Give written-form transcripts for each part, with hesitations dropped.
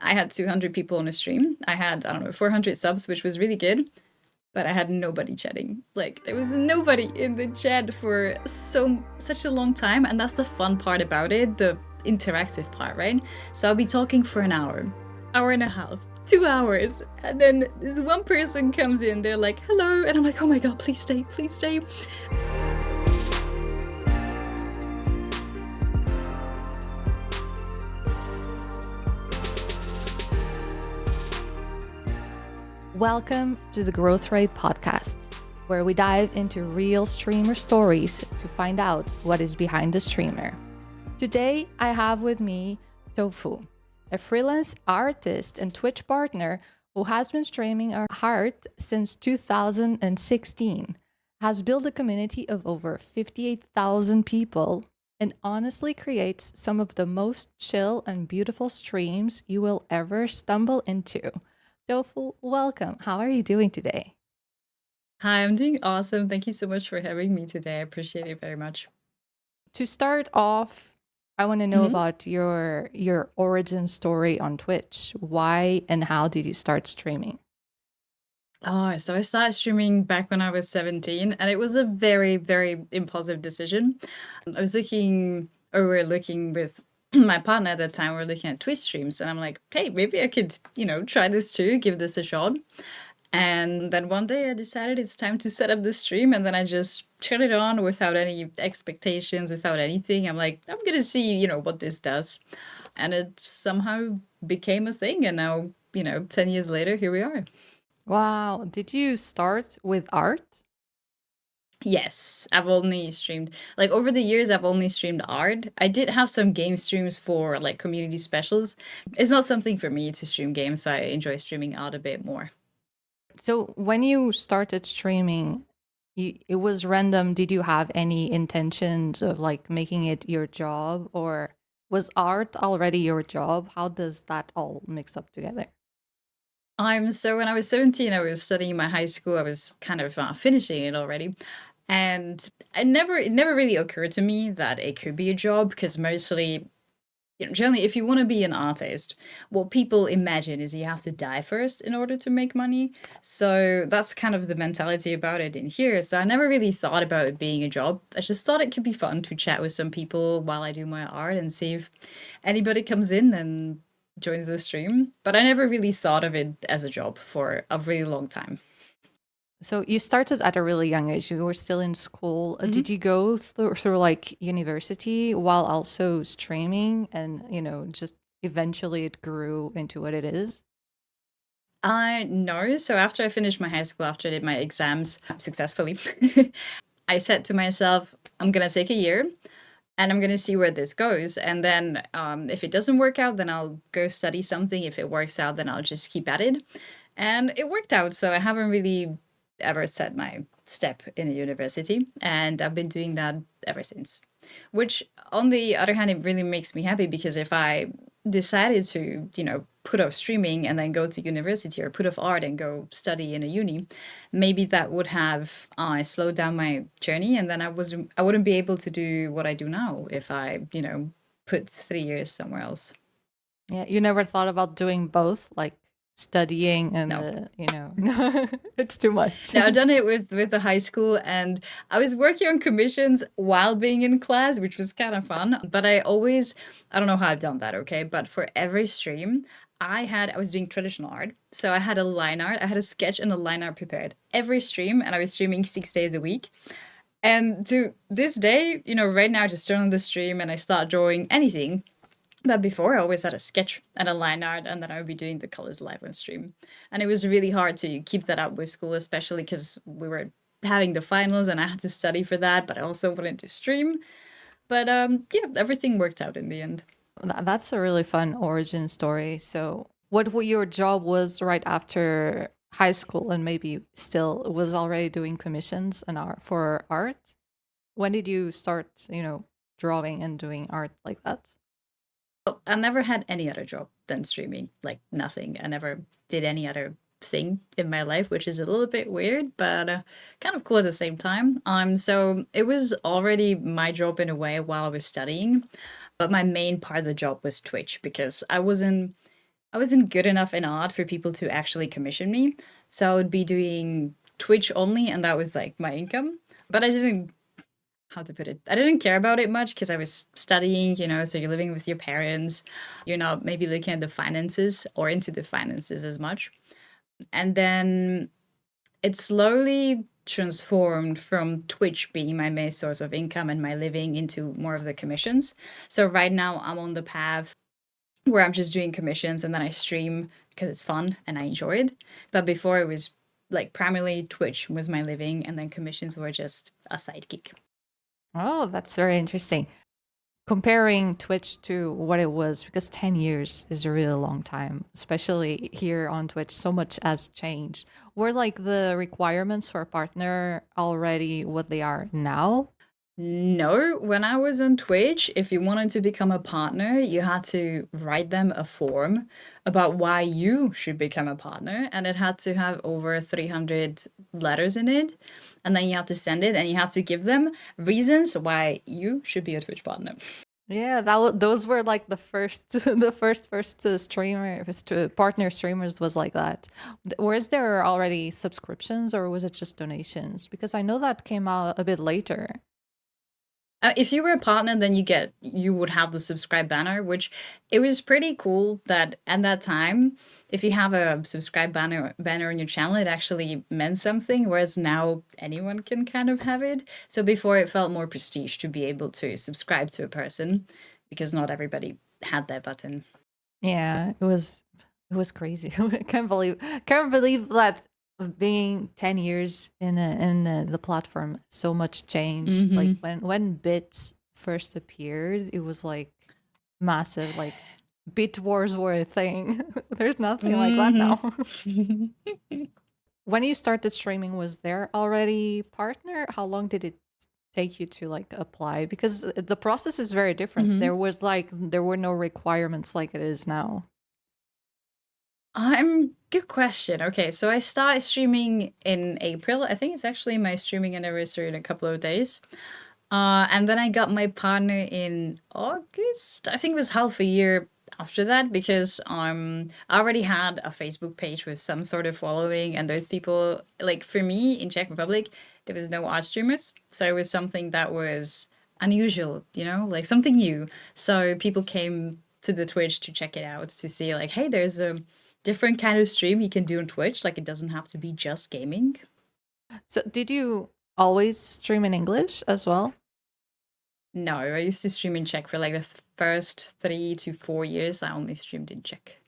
I had 200 people on a stream. I had, I don't know, 400 subs, which was really good. But I had nobody chatting. Like there was nobody in the chat for such a long time, and that's the fun part about it, the interactive part, right? So I'll be talking for an hour and a half, 2 hours, and then one person comes in, they're like, "Hello," and I'm like, "Oh my god, please stay, please stay." Welcome to the Growth Rate Podcast, where we dive into real streamer stories to find out what is behind the streamer. Today, I have with me Tofu, a freelance artist and Twitch partner who has been streaming art since 2016, has built a community of over 58,000 people, and honestly creates some of the most chill and beautiful streams you will ever stumble into. Tofu, welcome. How are you doing today? Hi, I'm doing awesome. Thank you so much for having me today. I appreciate it very much. To start off, I want to know Mhm. about your origin story on Twitch. Why and how did you start streaming? Oh, so I started streaming back when I was 17, and it was a very, very impulsive decision. I was looking, or we were looking with my partner at that time, we were looking at Twitch streams, and I'm like, hey, maybe I could, try this too, give this a shot. And then one day I decided it's time to set up the stream, and then I just turned it on without any expectations, without anything. I'm like, I'm gonna see, what this does. And it somehow became a thing, and now, 10 years later, here we are. Wow, did you start with art? Yes, I've only streamed like over the years I've only streamed art. I did have some game streams for like community specials. It's not something for me to stream games, so I enjoy streaming art a bit more. So when you started streaming, it was random. Did you have any intentions of like making it your job, or was art already your job? How does that all mix up together? I'm so when I was 17, I was studying in my high school. I was kind of finishing it already. And it never really occurred to me that it could be a job because mostly generally, if you want to be an artist, what people imagine is you have to die first in order to make money. So that's kind of the mentality about it in here. So I never really thought about it being a job. I just thought it could be fun to chat with some people while I do my art and see if anybody comes in and joins the stream. But I never really thought of it as a job for a really long time. So you started at a really young age. You were still in school. Did you go through like university while also streaming and, just eventually it grew into what it is? I know. So after I finished my high school, after I did my exams successfully, I said to myself, I'm going to take a year and I'm going to see where this goes. And then if it doesn't work out, then I'll go study something. If it works out, then I'll just keep at it. And it worked out. So I haven't really ever set my step in a university. And I've been doing that ever since. Which, on the other hand, it really makes me happy because if I decided to, put off streaming and then go to university or put off art and go study in a uni, maybe that would have slowed down my journey, and then I wouldn't be able to do what I do now if I, put 3 years somewhere else. Yeah, you never thought about doing both, like studying and No. it's too much. Now I've done it with the high school, and I was working on commissions while being in class, which was kind of fun. But I don't know how I've done that, okay? But for every stream, I was doing traditional art, so I had a line art, I had a sketch and a line art prepared every stream, and I was streaming 6 days a week. And to this day, right now, I just turn on the stream and I start drawing anything. But before, I always had a sketch and a line art, and then I would be doing the colors live on stream. And it was really hard to keep that up with school, especially because we were having the finals and I had to study for that, but I also wanted to stream. But yeah, everything worked out in the end. That's a really fun origin story. So, what your job was right after high school, and maybe still was already doing commissions and art for art? When did you start, drawing and doing art like that? Well, I never had any other job than streaming, like nothing. I never did any other thing in my life, which is a little bit weird, but kind of cool at the same time. So it was already my job in a way while I was studying, but my main part of the job was Twitch because I wasn't I wasn't good enough in art for people to actually commission me. So I would be doing Twitch only, and that was like my income. But I didn't, how to put it, I didn't care about it much because I was studying, so you're living with your parents. You're not maybe looking at the finances or into the finances as much. And then it slowly transformed from Twitch being my main source of income and my living into more of the commissions. So right now I'm on the path where I'm just doing commissions and then I stream because it's fun and I enjoy it. But before it was like primarily Twitch was my living and then commissions were just a side gig. Oh, that's very interesting. Comparing Twitch to what it was, because 10 years is a really long time, especially here on Twitch, so much has changed. Were like the requirements for a partner already what they are now? No, when I was on Twitch, if you wanted to become a partner, you had to write them a form about why you should become a partner, and it had to have over 300 letters in it. And then you had to send it and you had to give them reasons why you should be a Twitch partner. Yeah, those were like the first, the first streamer, partner streamers was like that. Was there already subscriptions or was it just donations? Because I know that came out a bit later. If you were a partner, then you would have the subscribe banner, which it was pretty cool that at that time, if you have a subscribe banner on your channel, it actually meant something. Whereas now anyone can kind of have it. So before it felt more prestige to be able to subscribe to a person, because not everybody had that button. Yeah, it was crazy. I can't believe that being 10 years in the platform, so much changed. Like Hmm. when bits first appeared, it was like massive. Like bit wars were a thing. There's nothing like that Hmm. now. When you started streaming, was there already partner? How long did it take you to like apply? Because the process is very different. Hmm. There were no requirements like it is now. Good question. Okay, so I started streaming in April. I think it's actually my streaming anniversary in a couple of days. And then I got my partner in August. I think it was half a year after that because I already had a Facebook page with some sort of following, and those people like for me in Czech Republic, there was no art streamers, so it was something that was unusual, like something new. So people came to the Twitch to check it out to see like, hey, there's a different kind of stream you can do on Twitch. Like it doesn't have to be just gaming. So did you always stream in English as well? No, I used to stream in Czech for like the first 3 to 4 years. I only streamed in Czech.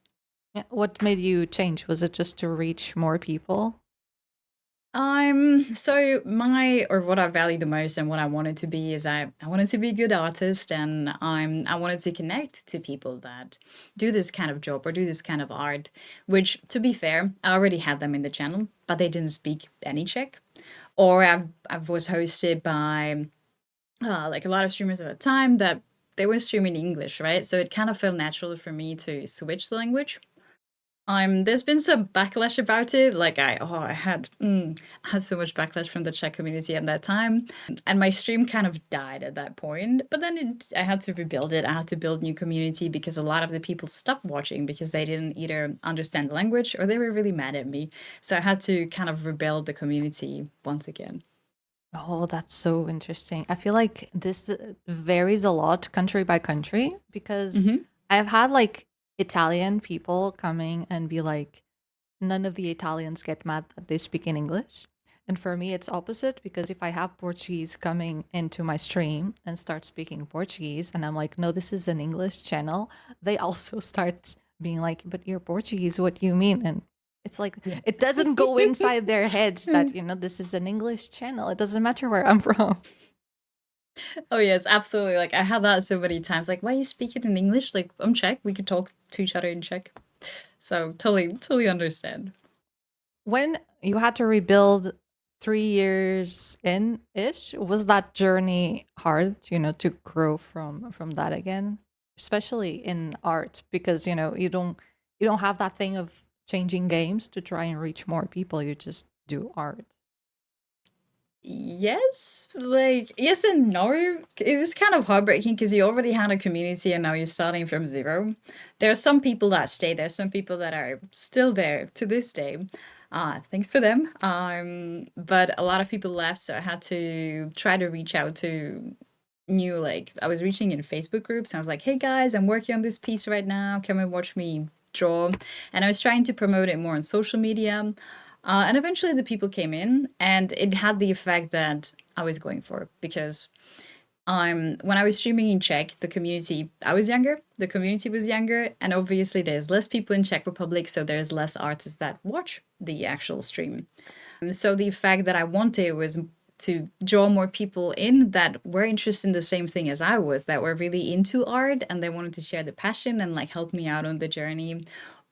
Yeah. What made you change? Was it just to reach more people? So my or what I value the most and what I wanted to be is I wanted to be a good artist and I wanted to connect to people that do this kind of job or do this kind of art, which to be fair, I already had them in the channel, but they didn't speak any Czech. Or I was hosted by like a lot of streamers at the time that they were streaming English, right? So it kind of felt natural for me to switch the language. There's been some backlash about it. Like I had so much backlash from the Czech community at that time, and my stream kind of died at that point. But then I had to rebuild it. I had to build new community because a lot of the people stopped watching because they didn't either understand the language or they were really mad at me. So I had to kind of rebuild the community once again. Oh, that's so interesting. I feel like this varies a lot country by country because Hmm. I've had like Italian people coming and be like, none of the Italians get mad that they speak in English. And for me, it's opposite because if I have Portuguese coming into my stream and start speaking Portuguese, and I'm like, no, this is an English channel, they also start being like, but you're Portuguese, what do you mean? And it's like, Yeah. it doesn't go inside their heads that, this is an English channel. It doesn't matter where I'm from. Oh yes, absolutely. Like I had that so many times. Like, why are you speaking in English? Like I'm Czech. We could talk to each other in Czech. So totally understand. When you had to rebuild 3 years in ish, was that journey hard, to grow from that again? Especially in art, because you don't have that thing of changing games to try and reach more people. You just do art. Yes, like yes and no. It was kind of heartbreaking because you already had a community and now you're starting from zero. There are some people that stay there, some people that are still there to this day. Thanks for them. But a lot of people left, so I had to try to reach out to new, like I was reaching in Facebook groups. I was like, "Hey guys, I'm working on this piece right now. Come and watch me draw." And I was trying to promote it more on social media. And eventually the people came in, and it had the effect that I was going for because when I was streaming in Czech, the community I was younger, the community was younger, and obviously there's less people in Czech Republic, so there's less artists that watch the actual stream. So the effect that I wanted was to draw more people in that were interested in the same thing as I was, that were really into art and they wanted to share the passion and like help me out on the journey.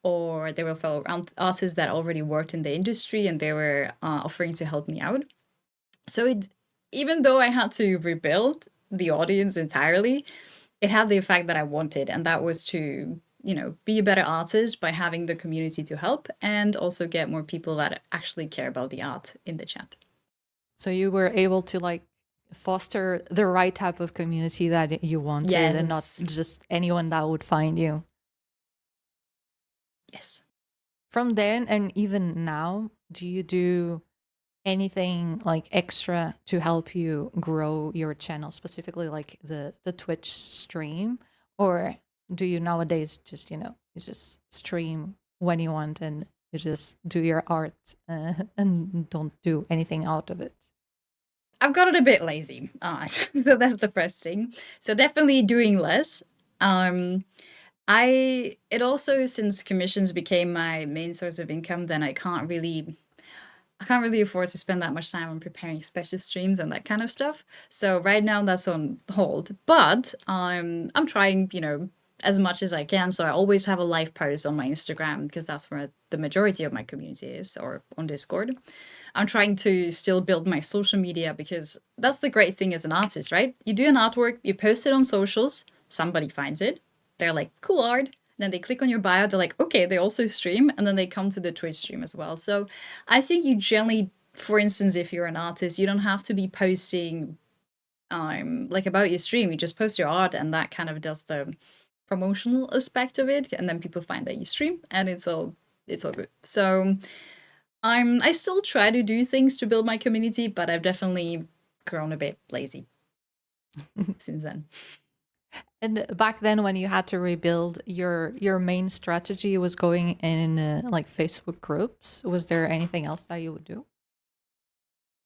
Or they were fellow artists that already worked in the industry and they were offering to help me out. So it, even though I had to rebuild the audience entirely, it had the effect that I wanted, and that was to, be a better artist by having the community to help and also get more people that actually care about the art in the chat. So you were able to like foster the right type of community that you wanted and not Yes. just anyone that would find you. Yes. From then and even now, do you do anything like extra to help you grow your channel, specifically like the Twitch stream? Or do you nowadays just, you just stream when you want and you just do your art and don't do anything out of it? I've got it a bit lazy. So that's the first thing. So definitely doing less. Um, it also, since commissions became my main source of income, then I can't really afford to spend that much time on preparing special streams and that kind of stuff. So right now that's on hold. But I'm trying, as much as I can. So I always have a live post on my Instagram because that's where the majority of my community is, or on Discord. I'm trying to still build my social media because that's the great thing as an artist, right? You do an artwork, you post it on socials, somebody finds it, they're like, cool art. Then they click on your bio, they're like, okay, they also stream, and then they come to the Twitch stream as well. So I think you generally, for instance, if you're an artist, you don't have to be posting like about your stream. You just post your art, and that kind of does the promotional aspect of it, and then people find that you stream, and it's all good. So I still try to do things to build my community, but I've definitely grown a bit lazy since then. And back then, when you had to rebuild, your main strategy was going in like Facebook groups. Was there anything else that you would do?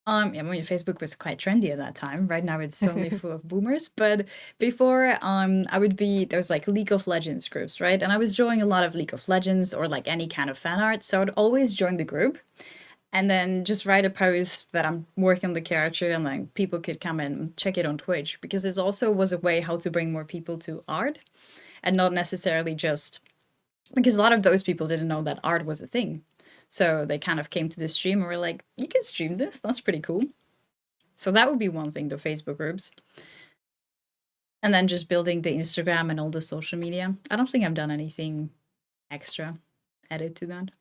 Yeah, I mean, Facebook was quite trendy at that time. Right now, it's only full of boomers. But before, there was like League of Legends groups, right? And I was drawing a lot of League of Legends or like any kind of fan art. So I'd always join the group and then just write a post that I'm working on the character, and like people could come and check it on Twitch because this also was a way how to bring more people to art and not necessarily just because a lot of those people didn't know that art was a thing. So they kind of came to the stream and were like, you can stream this. That's pretty cool. So that would be one thing, the Facebook groups. And then just building the Instagram and all the social media. I don't think I've done anything extra added to that.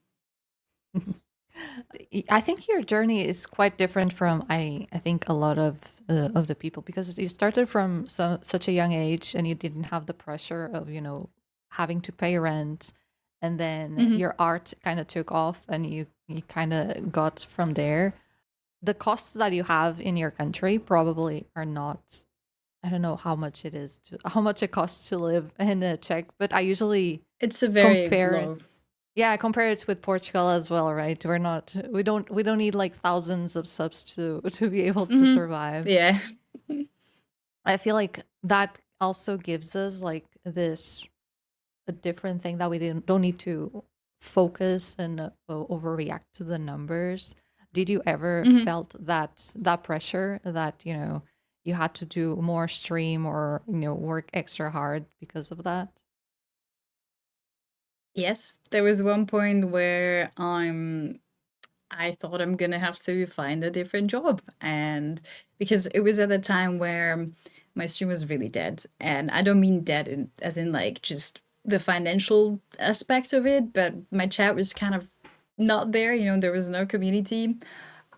I think your journey is quite different from I think a lot of the people, because you started from such a young age and you didn't have the pressure of having to pay rent, and then Hmm. your art kind of took off and you kind of got from there. The costs that you have in your country probably are not. I don't know how much it costs to live in Czech, but I usually It's a very compare it. low. Yeah, compare it with Portugal as well, right? We don't need like thousands of subs to be able to Hmm. survive. Yeah. I feel like that also gives us like this a different thing that we don't need to focus and overreact to the numbers. Did you ever Hmm. felt that pressure that you had to do more stream or work extra hard because of that? Yes. There was one point where I thought I'm gonna have to find a different job. And because it was at a time where my stream was really dead. And I don't mean dead as in like just the financial aspect of it, but my chat was kind of not there. There was no community.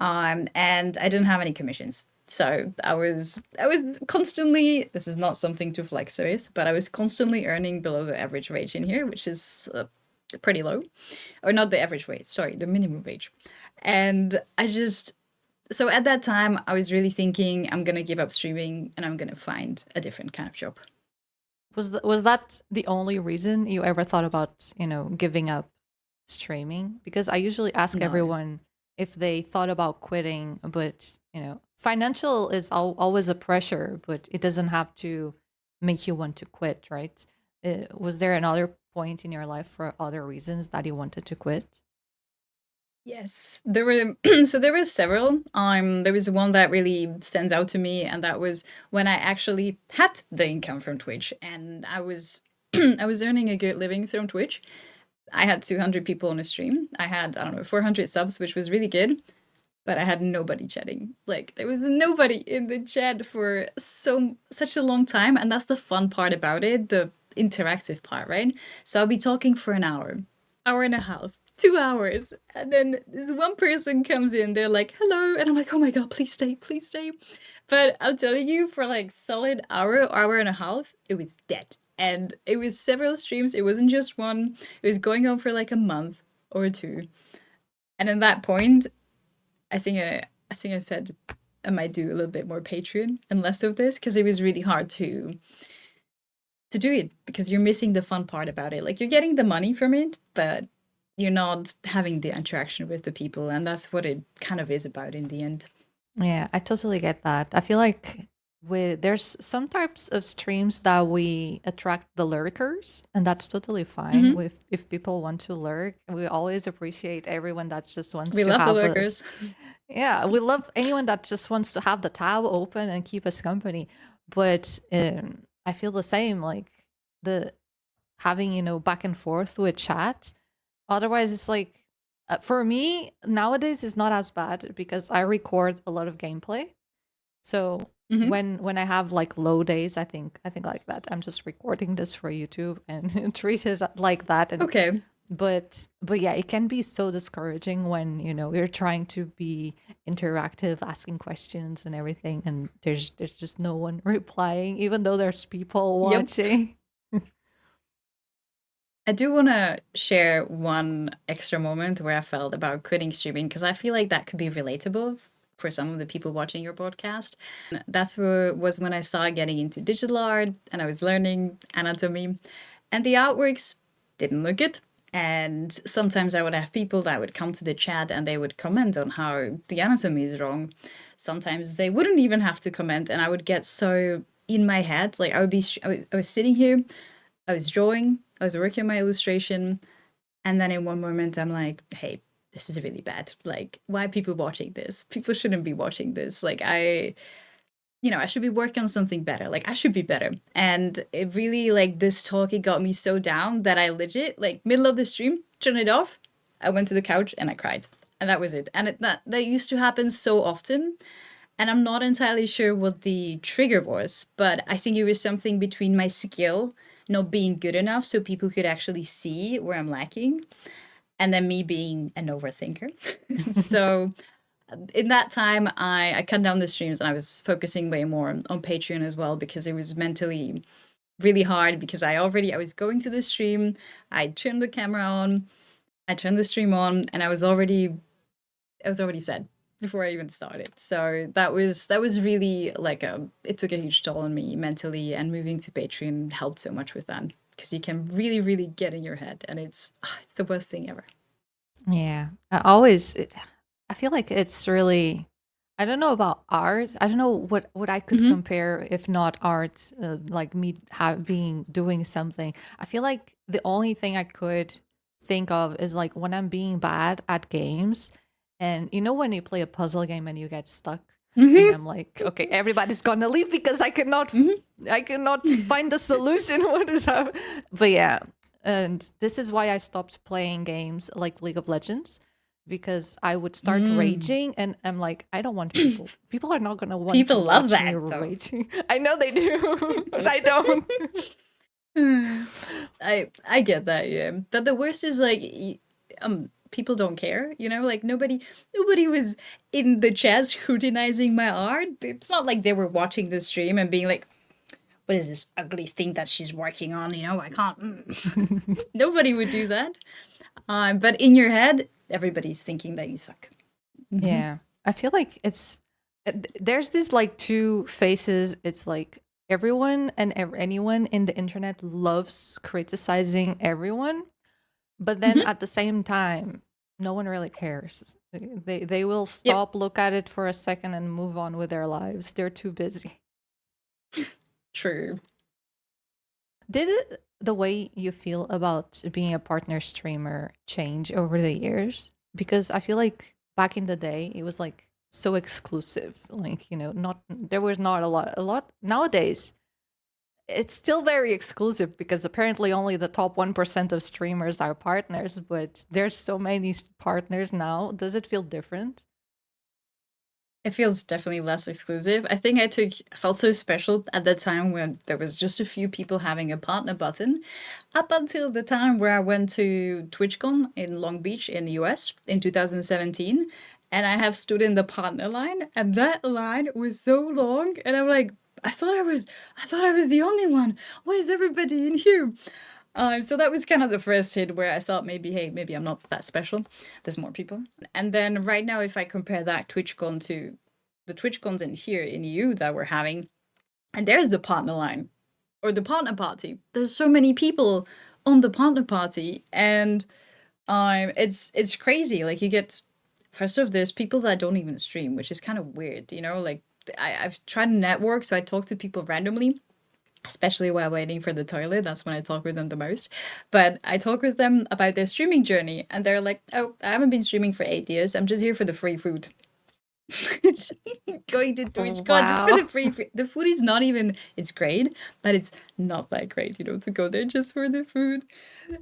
And I didn't have any commissions. So I was constantly, this is not something to flex with, but I was constantly earning below the average wage in here, which is pretty low. Or not the average wage, sorry, the minimum wage. And so at that time, I was really thinking I'm going to give up streaming and I'm going to find a different kind of job. Was that the only reason you ever thought about, giving up streaming? Because I usually ask No. everyone if they thought about quitting, but, financial is always a pressure, but it doesn't have to make you want to quit, right? Was there another point in your life for other reasons that you wanted to quit? Yes, there were so there were several. There was one that really stands out to me, and that was when I actually had the income from Twitch, and I was I was earning a good living from Twitch. I had 200 people on a stream. I had, I don't know, 400 subs, which was really good, but I had nobody chatting. Like there was nobody in the chat for such a long time, and that's the fun part about it, the interactive part, right? So I'll be talking for an hour, hour and a half, 2 hours, and then one person comes in, they're like, "Hello," and I'm like, "Oh my god, please stay, please stay." But I'm telling you, for like solid hour, hour and a half, it was dead. And it was several streams. It wasn't just one. It was going on for like a month or two. And at that point, I think I said I might do a little bit more Patreon and less of this because it was really hard to do it because you're missing the fun part about it. Like you're getting the money from it, but you're not having the interaction with the people, and that's what it kind of is about in the end. Yeah, I totally get that. I feel like there's some types of streams that we attract the lurkers, and that's totally fine. Hmm. With if people want to lurk, we always appreciate everyone that just wants We to love the have us. lurkers. Yeah, we love anyone that just wants to have the tab open and keep us company. But I feel the same, like the having back and forth with chat. Otherwise, it's like for me nowadays it's not as bad because I record a lot of gameplay. So Hmm. when I have like low days, I think like that. I'm just recording this for YouTube and treat it like that. And Okay. but yeah, it can be so discouraging when you're trying to be interactive, asking questions and everything, and there's just no one replying, even though there's people Yep. watching. I do want to share one extra moment where I felt about quitting streaming because I feel like that could be relatable for some of the people watching your podcast. That's where was when I started getting into digital art and I was learning anatomy, and the artworks didn't look good. And sometimes I would have people that would come to the chat and they would comment on how the anatomy is wrong. Sometimes they wouldn't even have to comment, and I would get so in my head. Like I was sitting here, I was drawing, I was working on my illustration, and then in one moment I'm like, hey, this is really bad. Like, why are people watching this? People shouldn't be watching this. Like, I should be working on something better. Like, I should be better. And it really, like, this talk, it got me so down that I legit, like, middle of the stream, turned it off. I went to the couch and I cried. And that was it. And that used to happen so often. And I'm not entirely sure what the trigger was, but I think it was something between my skill not being good enough so people could actually see where I'm lacking, and then me being an overthinker. So in that time, I cut down the streams and I was focusing way more on Patreon as well because it was mentally really hard because I was going to the stream, I turned the camera on, I turned the stream on, and I was already sad before I even started. So that was really like it took a huge toll on me mentally, and moving to Patreon helped so much with that because you can really really get in your head, and it's the worst thing ever. Yeah, I feel like it's really. I don't know about art. I don't know what I could Hmm. compare if not art, like me being doing something. I feel like the only thing I could think of is like when I'm being bad at games, and when you play a puzzle game and you get stuck, and Hmm. I'm like, okay, everybody's gonna leave because Hmm. I cannot find the solution. What is up? But yeah, and this is why I stopped playing games like League of Legends, because I would start Mm. raging, and I'm like, I don't want people. People are not gonna want to People love watch me that though. raging. I know they do, but I don't. I get that, yeah. But the worst is like, people don't care, like nobody was in the chat scrutinizing my art. It's not like they were watching the stream and being like, what is this ugly thing that she's working on? I can't. Nobody would do that. But in your head, everybody's thinking that you suck. Yeah. I feel like there's this like two faces. It's like everyone and anyone in the internet loves criticizing everyone, but then Mhm. at the same time, no one really cares. They will Yep. stop, look at it for a second, and move on with their lives. They're too busy. True. Did the way you feel about being a partner streamer change over the years? Because I feel like back in the day, it was like so exclusive. Like, not there was not a lot nowadays. It's still very exclusive because apparently only the top 1% of streamers are partners, but there's so many partners now. Does it feel different? It feels definitely less exclusive. I felt so special at that time when there was just a few people having a partner button, up until the time where I went to TwitchCon in Long Beach in the US in 2017, and I have stood in the partner line, and that line was so long, and I'm like, I thought I was the only one. Why is everybody in here? So that was kind of the first hit where I thought maybe, hey, maybe I'm not that special. There's more people. And then right now, if I compare that TwitchCon to the TwitchCons in here in EU that we're having, and there's the partner line or the partner party. There's so many people on the partner party, and it's crazy. Like you get first off, there's people that don't even stream, which is kind of weird. Like I've tried to network, so I talk to people randomly, especially while waiting for the toilet. That's when I talk with them the most. But I talk with them about their streaming journey, and they're like, "Oh, I haven't been streaming for 8 years. I'm just here for the free food." Going to Oh, TwitchCon just for wow. the free food. The food is not even. It's great, but it's not that great, to go there just for the food.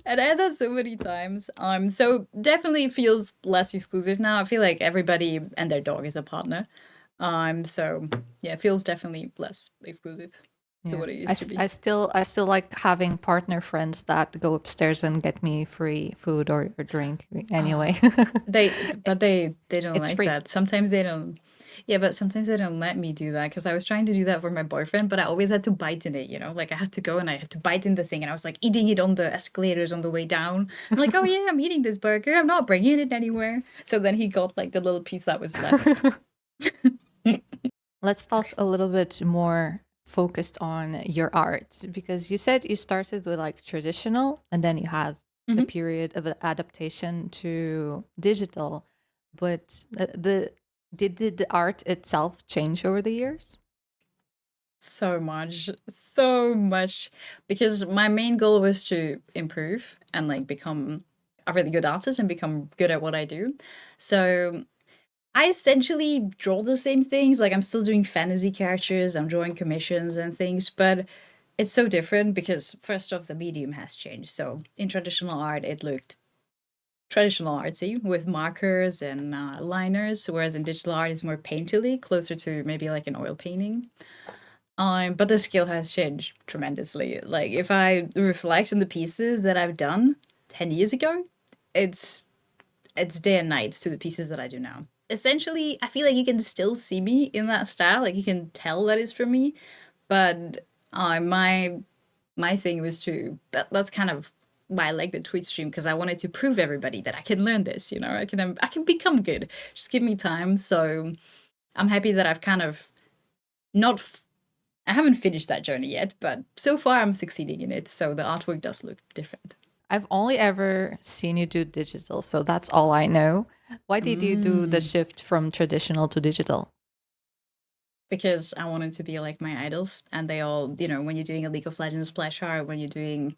And I had that so many times. So definitely feels less exclusive now. I feel like everybody and their dog is a partner. So yeah, it feels definitely less exclusive to Yeah. what it I, used to s- be. I still like having partner friends that go upstairs and get me free food or drink anyway. Ah, but they don't It's like free. that. Sometimes they don't. Yeah, but sometimes they don't let me do that because I was trying to do that for my boyfriend, but I always had to bite in it. Like I had to go and I had to bite in the thing, and I was like eating it on the escalators on the way down. I'm like, oh yeah, I'm eating this burger. I'm not bringing it anywhere. So then he got like the little piece that was left. Let's talk a little bit more focused on your art because you said you started with like traditional and then you had a Mhm. period of adaptation to digital. But did the art itself change over the years? So much, because my main goal was to improve and like become a really good artist and become good at what I do. So I essentially draw the same things. Like I'm still doing fantasy characters, I'm drawing commissions and things, but it's so different because first off, the medium has changed. So in traditional art, it looked traditional artsy with markers and liners, whereas in digital art, it's more painterly, closer to maybe like an oil painting. But the skill has changed tremendously. Like if I reflect on the pieces that I've done 10 years ago, it's it's day and night to the pieces that I do now. Essentially, I feel like you can still see me in that style. Like you can tell that it's from me, but my thing was that's kind of why I like the Twitch stream because I wanted to prove everybody that I can learn this. I can become good. Just give me time. So I'm happy that I've kind of not. I haven't finished that journey yet, but so far I'm succeeding in it. So the artwork does look different. I've only ever seen you do digital, so that's all I know. Why did you do the Mm. shift from traditional to digital? Because I wanted to be like my idols, and they all, when you're doing a League of Legends splash art, when you're doing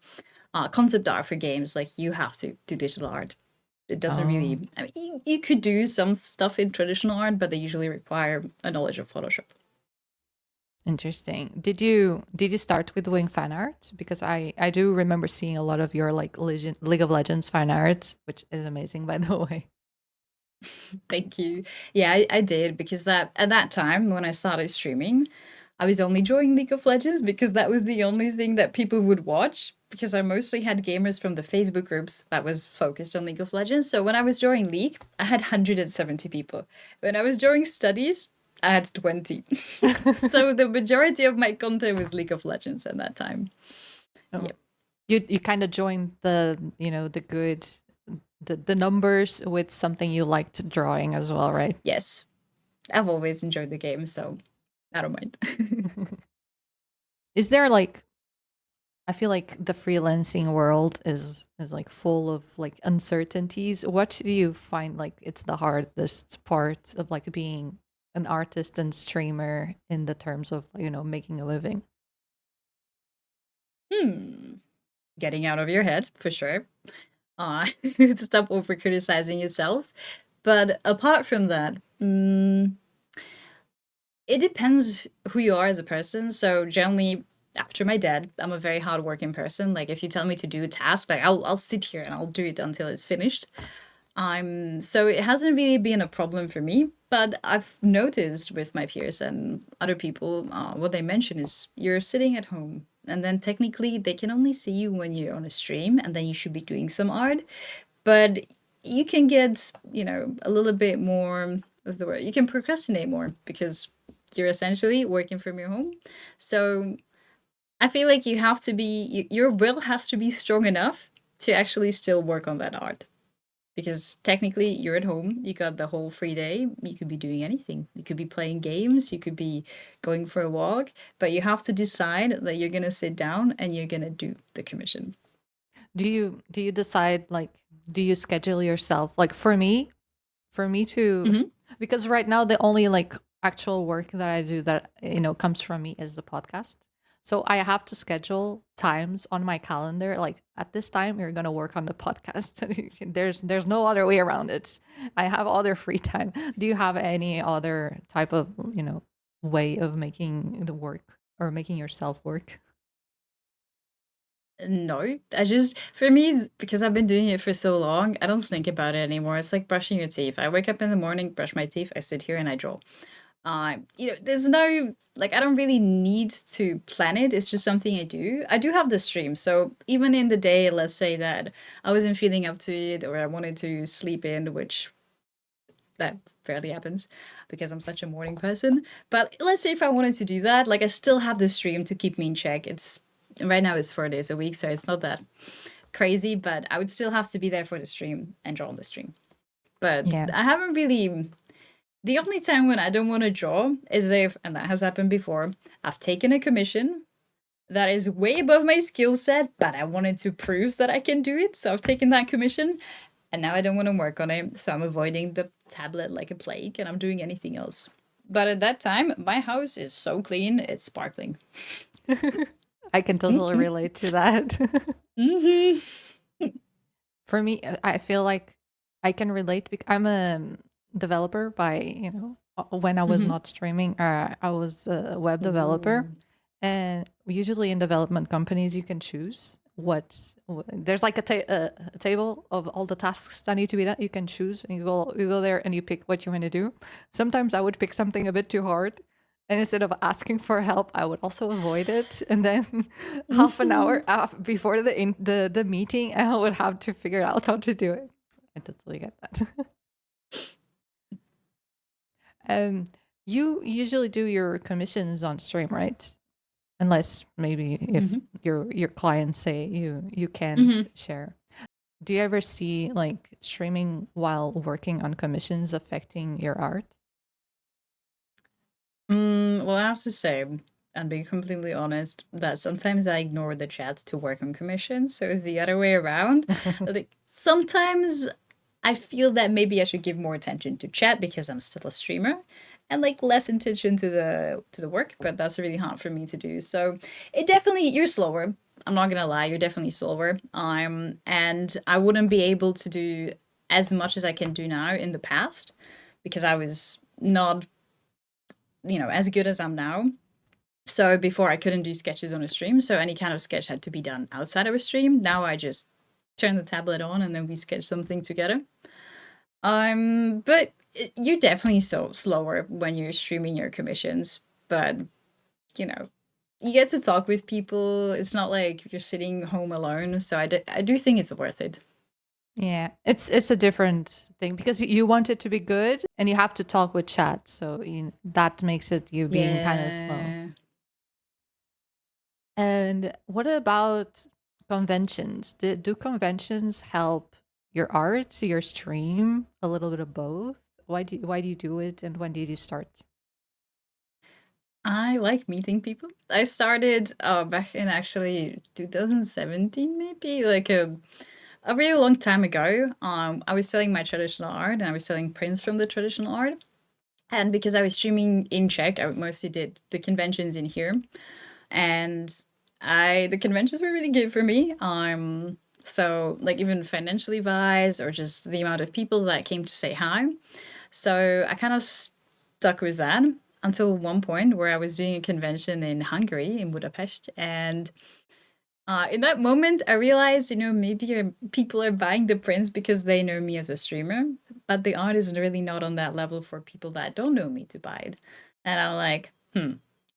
concept art for games, like you have to do digital art. It doesn't Oh, really. I mean, you could do some stuff in traditional art, but they usually require a knowledge of Photoshop. interesting. Did you start with doing fan art? Because I do remember seeing a lot of your like League of Legends fan art, which is amazing by the way. Thank you. Yeah, I did because that at that time when I started streaming, I was only drawing League of Legends because that was the only thing that people would watch. Because I mostly had gamers from the Facebook groups that was focused on League of Legends. So when I was drawing League, I had 170 people. When I was drawing studies, I had 20. So the majority of my content was League of Legends at that time. Oh, Yeah. you kind of joined the, the good, the numbers with something you liked drawing as well, right? Yes. I've always enjoyed the game, so I don't mind. Is there like, I feel like the freelancing world is like full of like uncertainties. What do you find like it's the hardest part of like being an artist and streamer in the terms of, making a living? Hmm. Getting out of your head, for sure. Stop over criticizing yourself. But apart from that, it depends who you are as a person. So generally, after my dad, I'm a very hardworking person. Like if you tell me to do a task, like I'll sit here and I'll do it until it's finished. So it hasn't really been a problem for me. But I've noticed with my peers and other people, what they mention is you're sitting at home, and then technically they can only see you when you're on a stream, and then you should be doing some art. But you can get, a little bit more, what's the word? You can procrastinate more because you're essentially working from your home. So I feel like you have to be, your will has to be strong enough to actually still work on that art. Because technically you're at home, you got the whole free day, you could be doing anything. You could be playing games, you could be going for a walk, but you have to decide that you're gonna sit down and you're gonna do the commission. Do you decide like, do you schedule yourself? Like for me to, Hmm. because right now the only like actual work that I do that comes from me is the podcast. So I have to schedule times on my calendar, like at this time you're gonna work on the podcast. There's no other way around it. I have other free time. Do you have any other type of way of making the work or making yourself work? No, I just, for me, because I've been doing it for so long, I don't think about it anymore. It's like brushing your teeth. I wake up in the morning, brush my teeth, I sit here and I draw. There's no, like, I don't really need to plan it. It's just something I do. I do have the stream. So even in the day, let's say that I wasn't feeling up to it or I wanted to sleep in, which that rarely happens because I'm such a morning person. But let's say if I wanted to do that, like, I still have the stream to keep me in check. It's right now it's 4 days a week, so it's not that crazy, but I would still have to be there for the stream and draw on the stream. But Yeah. I haven't really, the only time when I don't want to draw is if, and that has happened before, I've taken a commission that is way above my skill set, but I wanted to prove that I can do it. So I've taken that commission and now I don't want to work on it. So I'm avoiding the tablet like a plague and I'm doing anything else. But at that time, my house is so clean, it's sparkling. I can totally relate to that. Hmm. For me, I feel like I can relate because I'm a developer by, when I was Hmm. not streaming, I was a web developer. Ooh. And usually in development companies, you can choose there's like a table of all the tasks that need to be done. You can choose and you go there and you pick what you want to do. Sometimes I would pick something a bit too hard. And instead of asking for help, I would also avoid it. And then half an hour before the meeting, I would have to figure out how to do it. I totally get that. um, you usually do your commissions on stream, right? Unless maybe if Hmm. your clients say you can't Hmm. share. Do you ever see like streaming while working on commissions affecting your art? Well, I have to say, and being completely honest, that sometimes I ignore the chat to work on commissions. So it's the other way around. Like sometimes I feel that maybe I should give more attention to chat because I'm still a streamer and like less attention to the work, but that's really hard for me to do. So it definitely you're slower. I'm not gonna lie, you're definitely slower. And I wouldn't be able to do as much as I can do now in the past because I was not, as good as I'm now. So before I couldn't do sketches on a stream, so any kind of sketch had to be done outside of a stream. Now I just turn the tablet on and then we sketch something together. But you're definitely so slower when you're streaming your commissions. But you know, you get to talk with people. It's not like you're sitting home alone. So I do think it's worth it. Yeah, it's a different thing because you want it to be good and you have to talk with chat, so that makes it you being kind of slow. Yeah. And what about conventions? Do conventions help your art, your stream, a little bit of both? Why do you do it, and when did you start? I like meeting people. I started back in actually 2017, maybe like a really long time ago. I was selling my traditional art and I was selling prints from the traditional art. And because I was streaming in Czech, I mostly did the conventions in here. And the conventions were really good for me. So like even financially wise or just the amount of people that came to say hi. So I kind of stuck with that until one point where I was doing a convention in Hungary, in Budapest. And in that moment, I realized, maybe people are buying the prints because they know me as a streamer, but the art is really not on that level for people that don't know me to buy it. And I'm like,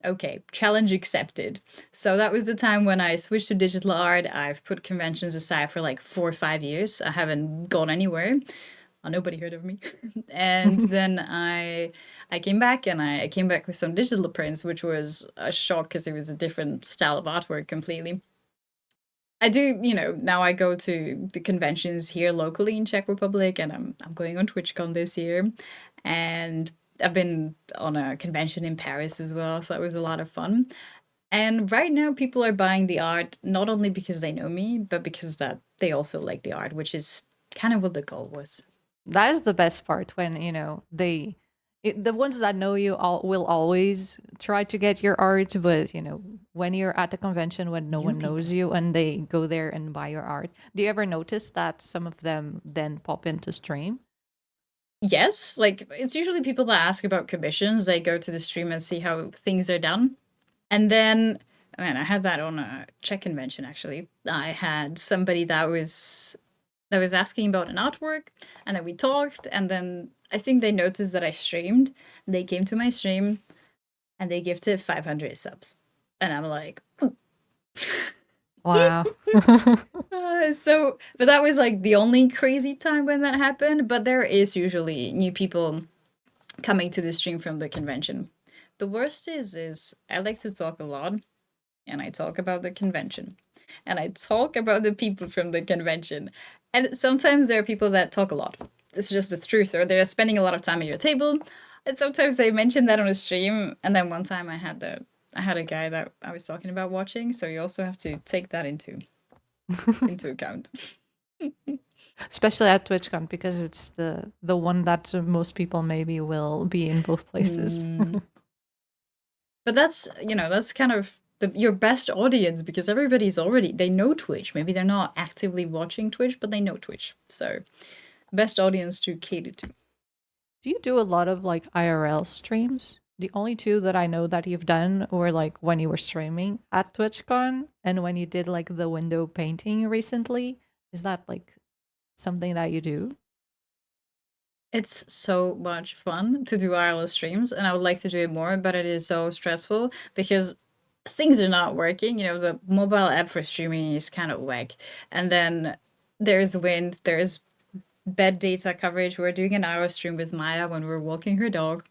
okay, challenge accepted. So that was the time when I switched to digital art. I've put conventions aside for like 4 or 5 years. I haven't gone anywhere. Nobody heard of me. And then I came back and I came back with some digital prints, which was a shock because it was a different style of artwork completely. I do, now I go to the conventions here locally in Czech Republic, and I'm going on TwitchCon this year, and I've been on a convention in Paris as well, so that was a lot of fun. And right now, people are buying the art not only because they know me, but because that they also like the art, which is kind of what the goal was. That is the best part when, the ones that know you all will always try to get your art, but when you're at the convention when no New one knows people. you and they go there and buy your art, do you ever notice that some of them then pop into stream? Yes, like it's usually people that ask about commissions. They go to the stream and see how things are done. And then, man, I had that on a Czech convention actually. I had somebody that was asking about an artwork, and then we talked, and then I think they noticed that I streamed. They came to my stream and they gifted 500 subs. And I'm like, Wow. but that was like the only crazy time when that happened. But there is usually new people coming to the stream from the convention. The worst is I like to talk a lot, and I talk about the convention, and I talk about the people from the convention. And sometimes there are people that talk a lot. It's just the truth, or they're spending a lot of time at your table. And sometimes they mention that on a stream. And then one time I had a guy that I was talking about watching, so you also have to take that into account. Especially at TwitchCon because it's the one that most people maybe will be in both places. Mm. But that's kind of your best audience because everybody's already they know Twitch. Maybe they're not actively watching Twitch, but they know Twitch. So best audience to cater to. Do you do a lot of like IRL streams? The only two that I know that you've done were like when you were streaming at TwitchCon and when you did like the window painting recently. Is that like something that you do? It's so much fun to do wireless streams, and I would like to do it more, but it is so stressful because things are not working. The mobile app for streaming is kind of whack. And then there's wind, there's bad data coverage. We're doing an hour stream with Maya when we're walking her dog,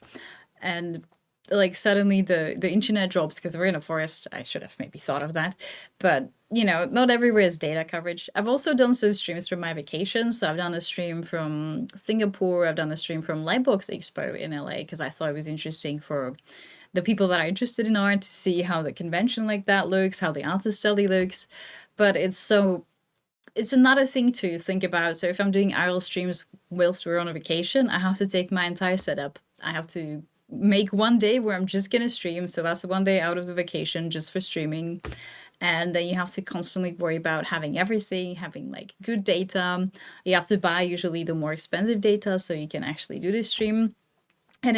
and like suddenly the internet drops because we're in a forest. I should have maybe thought of that, but not everywhere is data coverage. I've also done some streams from my vacation. So I've done a stream from Singapore. I've done a stream from Lightbox Expo in LA because I thought it was interesting for the people that are interested in art to see how the convention like that looks, how the artist study looks. But it's another thing to think about. So if I'm doing IRL streams whilst we're on a vacation, I have to take my entire setup. I have to make one day where I'm just gonna stream. So that's one day out of the vacation just for streaming. And then you have to constantly worry about having everything, having like good data. You have to buy usually the more expensive data so you can actually do the stream. And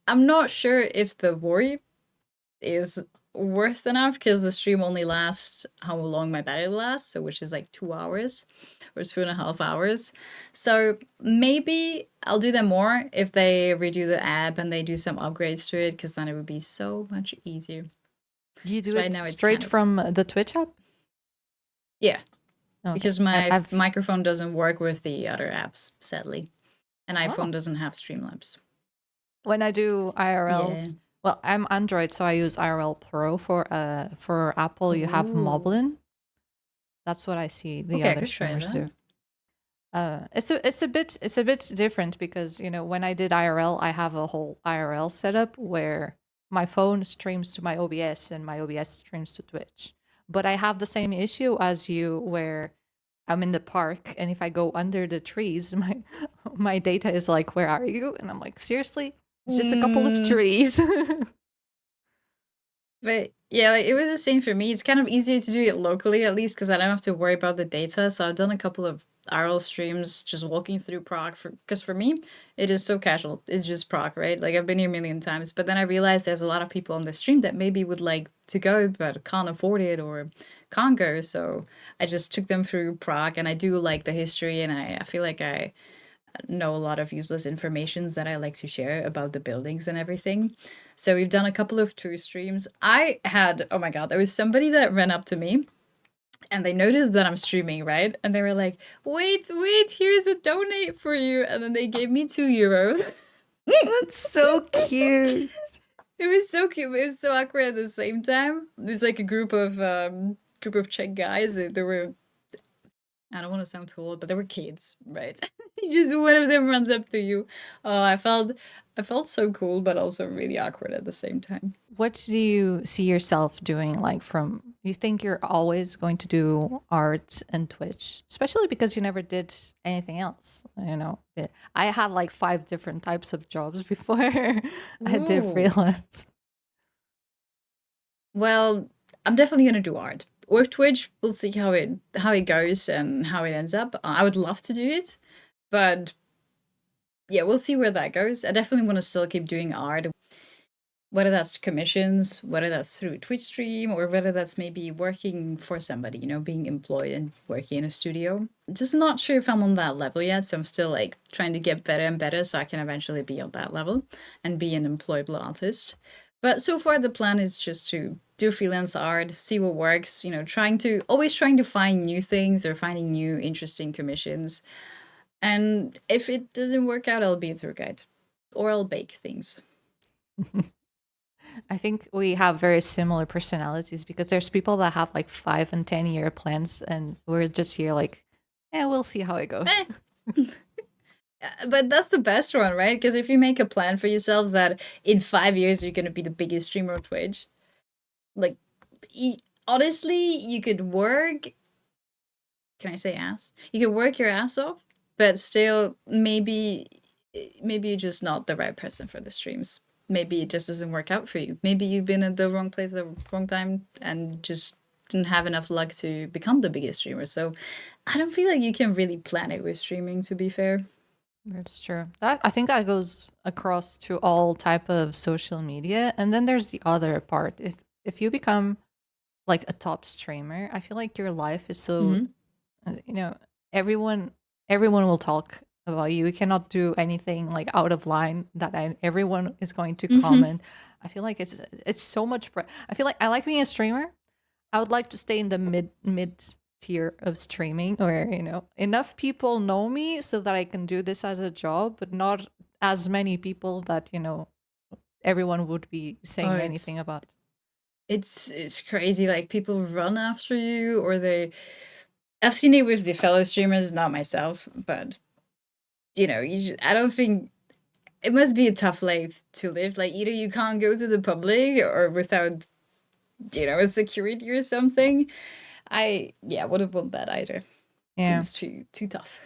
I'm not sure if the worry is worth enough because the stream only lasts how long my battery lasts, so which is like 2 hours or 2.5 hours. So maybe I'll do them more if they redo the app and they do some upgrades to it, because then it would be so much easier. You do So right it now it's straight kind of, from the Twitch app? yeah, Okay. because my I've microphone doesn't work with the other apps, sadly, and oh, iPhone doesn't have Streamlabs. when I do Yeah. IRLs, well, I'm Android, so I use IRL Pro. For Apple, you have Ooh. Moblin. That's what I see the Okay, I other could try streamers do. that. It's a bit different because when I did IRL, I have a whole IRL setup where my phone streams to my OBS and my OBS streams to Twitch. But I have the same issue as you where I'm in the park and if I go under the trees, my data is like, "Where are you?" And I'm like, "Seriously? It's just a couple of Mm. trees." But yeah, like, it was the same for me. It's kind of easier to do it locally, at least, because I don't have to worry about the data. So I've done a couple of RL streams just walking through Prague, because for me it is so casual. It's just Prague, right? Like I've been here a million times, but then I realized there's a lot of people on the stream that maybe would like to go but can't afford it or can't go. So I just took them through Prague, and I do like the history, and I feel like I know a lot of useless informations that I like to share about the buildings and everything. So we've done a couple of tour streams. I had, oh my God, there was somebody that ran up to me and they noticed that I'm streaming, right? And they were like, wait, wait, here's a donate for you. And then they gave me €2. That's so cute. It was so cute, but it was so awkward at the same time. It was like a group of Czech guys. They were, I don't want to sound too old, but they were kids, right? Just one of them runs up to you. Oh, I felt so cool, but also really awkward at the same time. What do you see yourself doing? Like, from you think you're always going to do art and Twitch, especially because you never did anything else. I had like 5 different types of jobs before I did Ooh. freelance. Well, I'm definitely gonna do art. With Twitch, we'll see how it goes and how it ends up. I would love to do it, but yeah, we'll see where that goes. I definitely want to still keep doing art, whether that's commissions, whether that's through Twitch stream, or whether that's maybe working for somebody, being employed and working in a studio. Just not sure if I'm on that level yet, so I'm still like trying to get better and better so I can eventually be on that level and be an employable artist. But so far the plan is just to do freelance art, see what works, trying to find new things or finding new interesting commissions. And if it doesn't work out, I'll be a tour guide or I'll bake things. I think we have very similar personalities because there's people that have like 5 and 10 year plans, and we're just here like, yeah, we'll see how it goes. Eh. But that's the best one, right? Because if you make a plan for yourself that in 5 years you're going to be the biggest streamer on Twitch, like, honestly, you could work. Can I say ass? You could work your ass off, but still, maybe you're just not the right person for the streams. Maybe it just doesn't work out for you. Maybe you've been at the wrong place at the wrong time and just didn't have enough luck to become the biggest streamer. So I don't feel like you can really plan it with streaming, to be fair. That's true. I think that goes across to all type of social media. And then there's the other part. If you become like a top streamer, I feel like your life is so Hmm. uh, you know everyone everyone will talk about you. You cannot do anything like out of line that everyone is going to Hmm. comment. I feel like it's so much I feel like I like being a streamer. I would like to stay in the mid tier of streaming where, enough people know me so that I can do this as a job, but not as many people that, everyone would be Oh, saying anything about. it's crazy. Like people run after you, or they. I've seen it with the fellow streamers, not myself, but I don't think it must be a tough life to live. Like either you can't go to the public or without, a security or something. I yeah, wouldn't want that either. Yeah. Seems too tough.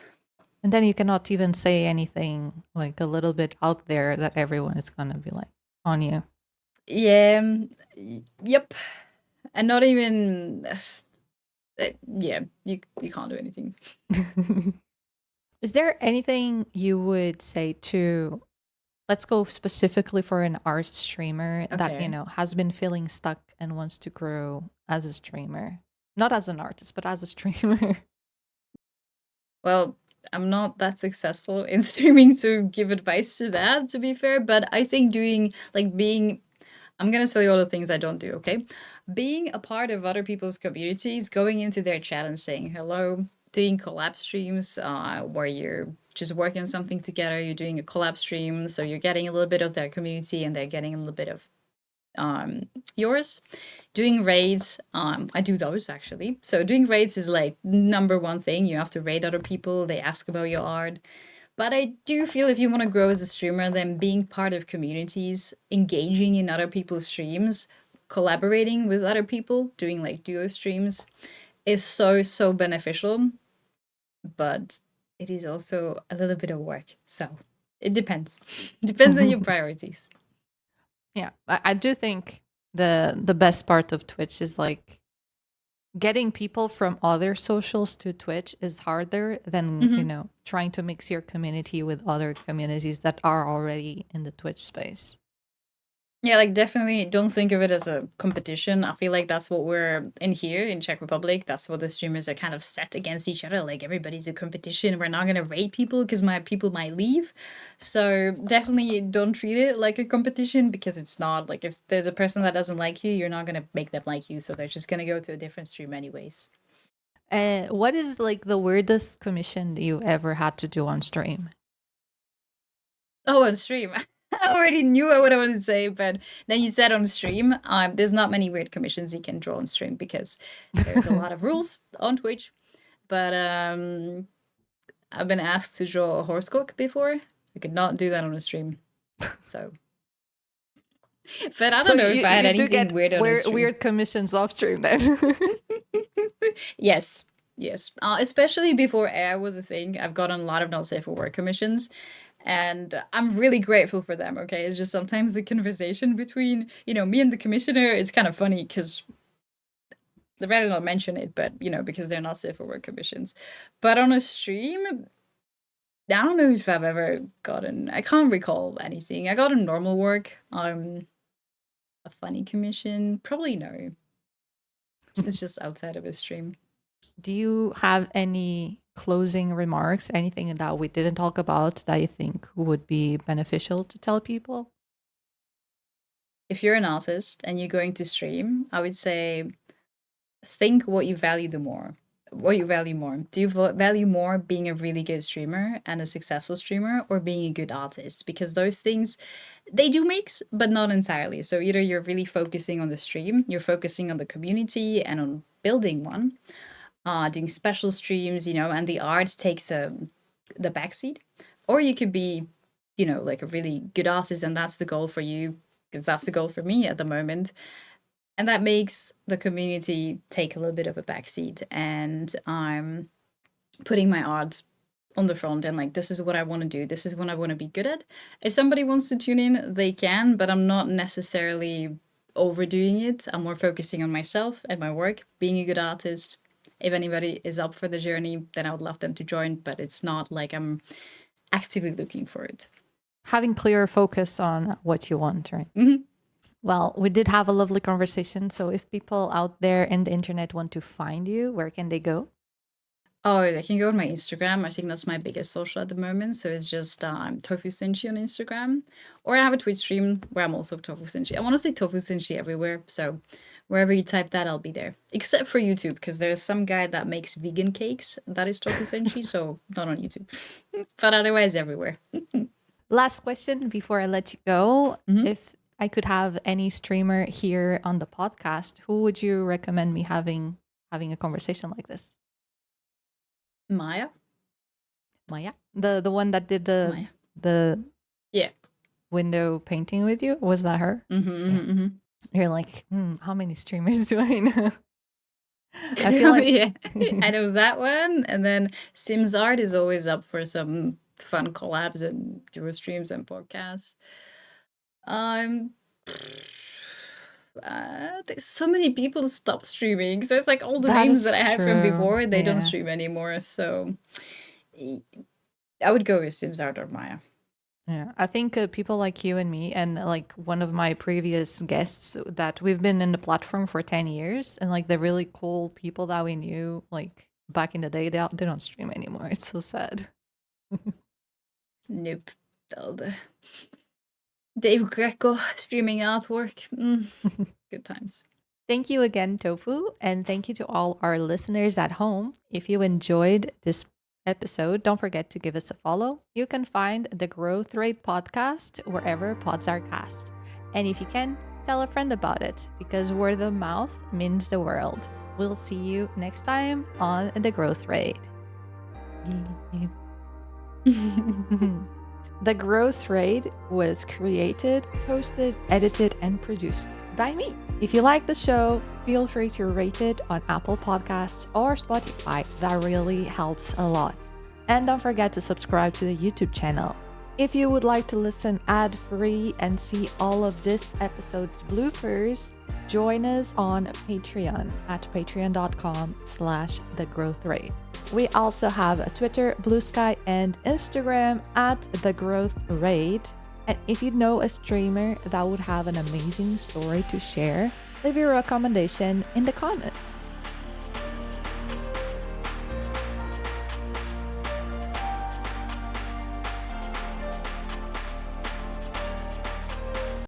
And then you cannot even say anything like a little bit out there that everyone is going to be like on you. Yeah. Yep. And not even. Yeah, you can't do anything. Is there anything you would say to let's go specifically for an art streamer that, Okay. has been feeling stuck and wants to grow as a streamer. Not as an artist, but as a streamer. Well, I'm not that successful in streaming to give advice to that, to be fair, but I think doing like being I'm gonna tell you all the things I don't do, okay? Being a part of other people's communities, going into their chat and saying hello, doing collab streams, where you're just working on something together, you're doing a collab stream, so you're getting a little bit of their community and they're getting a little bit of um yours. Doing raids, I do those actually. So doing raids is like number one thing. You have to raid other people, they ask about your art. But I do feel if you want to grow as a streamer, then being part of communities, engaging in other people's streams, collaborating with other people, doing like duo streams is so, so beneficial. But it is also a little bit of work. So it depends. Depends on your priorities. Yeah, I do think the best part of Twitch is like getting people from other socials to Twitch is harder than, Mhm. trying to mix your community with other communities that are already in the Twitch space. Yeah, like definitely don't think of it as a competition. I feel like that's what we're in here in Czech Republic. That's what the streamers are kind of set against each other. Like everybody's a competition. We're not gonna rate people because my people might leave. So definitely don't treat it like a competition because it's not. Like if there's a person that doesn't like you, you're not gonna make them like you. So they're just gonna go to a different stream anyways. What is like the weirdest commission you ever had to do on stream? Oh, on stream. I already knew what I wanted to say, but then you said on stream. There's not many weird commissions you can draw on stream because there's a lot of rules on Twitch. But I've been asked to draw a horoscope before. I could not do that on a stream. So, but I So don't know if I had you do anything get weird on a stream. weird commissions off stream then. Yes, yes. Especially before AI was a thing, I've gotten a lot of not safe for work commissions, and I'm really grateful for them. Okay, it's just sometimes the conversation between me and the commissioner is kind of funny because I'd rather not mention it, but because they're not safe for work commissions. But on a stream, I don't know if I've ever gotten. I can't recall anything. I got a normal work. A funny commission, probably no. It's just outside of a stream. Do you have any closing remarks, anything that we didn't talk about that you think would be beneficial to tell people? If you're an artist and you're going to stream, I would say think what you value the more. What you value more. Do you value more being a really good streamer and a successful streamer or being a good artist? Because those things, they do mix, but not entirely. So either you're really focusing on the stream, you're focusing on the community and on building one, doing special streams, and the art takes the backseat. Or you could be, like a really good artist and that's the goal for you, because that's the goal for me at the moment. And that makes the community take a little bit of a backseat. And I'm putting my art on the front and like, this is what I want to do. This is what I want to be good at. If somebody wants to tune in, they can, but I'm not necessarily overdoing it. I'm more focusing on myself and my work, being a good artist. If anybody is up for the journey, then I would love them to join, but it's not like I'm actively looking for it. Having clear focus on what you want, right? Mm-hmm. Well, we did have a lovely conversation. So if people out there in the internet want to find you, where can they go? Oh, they can go on my Instagram. I think that's my biggest social at the moment. So it's just Tofusenshi on Instagram. Or I have a Twitch stream where I'm also Tofusenshi. I want to say Tofusenshi everywhere. So wherever you type that, I'll be there. Except for YouTube, because there's some guy that makes vegan cakes. That is Tofusenshi, so not on YouTube. But otherwise, everywhere. Last question before I let you go. Mhm. If I could have any streamer here on the podcast, who would you recommend me having a conversation like this? Maya? Maya, the one that did Maya. the Yeah. window painting with you, was that her? Mm-hmm. You're like, how many streamers do I know? I feel like Yeah, I know that one. And then Sims Art is always up for some fun collabs and duo streams and podcasts. Um, there's so many people stop streaming. So it's like all the that names is that I had from true. before, they don't Yeah. stream anymore. So I would go with Sims Art or Maya. Yeah, I think people like you and me, and like one of my previous guests, that we've been in the platform for 10 years, and like the really cool people that we knew, like back in the day, they don't stream anymore. It's so sad. Nope. All the Dave Greco streaming artwork. Good times. Thank you again, Tofu, and thank you to all our listeners at home. If you enjoyed this episode, don't forget to give us a follow. You can find the Growth Rate podcast wherever pods are cast. And if you can, tell a friend about it, because word of mouth means the world. We'll see you next time on the Growth Rate. The Growth Rate was created, hosted, edited, and produced by me. If you like the show, feel free to rate it on Apple Podcasts or Spotify. That really helps a lot. And don't forget to subscribe to the YouTube channel. If you would like to listen ad-free and see all of this episode's bloopers, join us on Patreon at patreon.com/thegrowthrate. We also have a Twitter, Blue Sky, and Instagram at The Growth Rate. And if you know a streamer that would have an amazing story to share, leave your recommendation in the comments.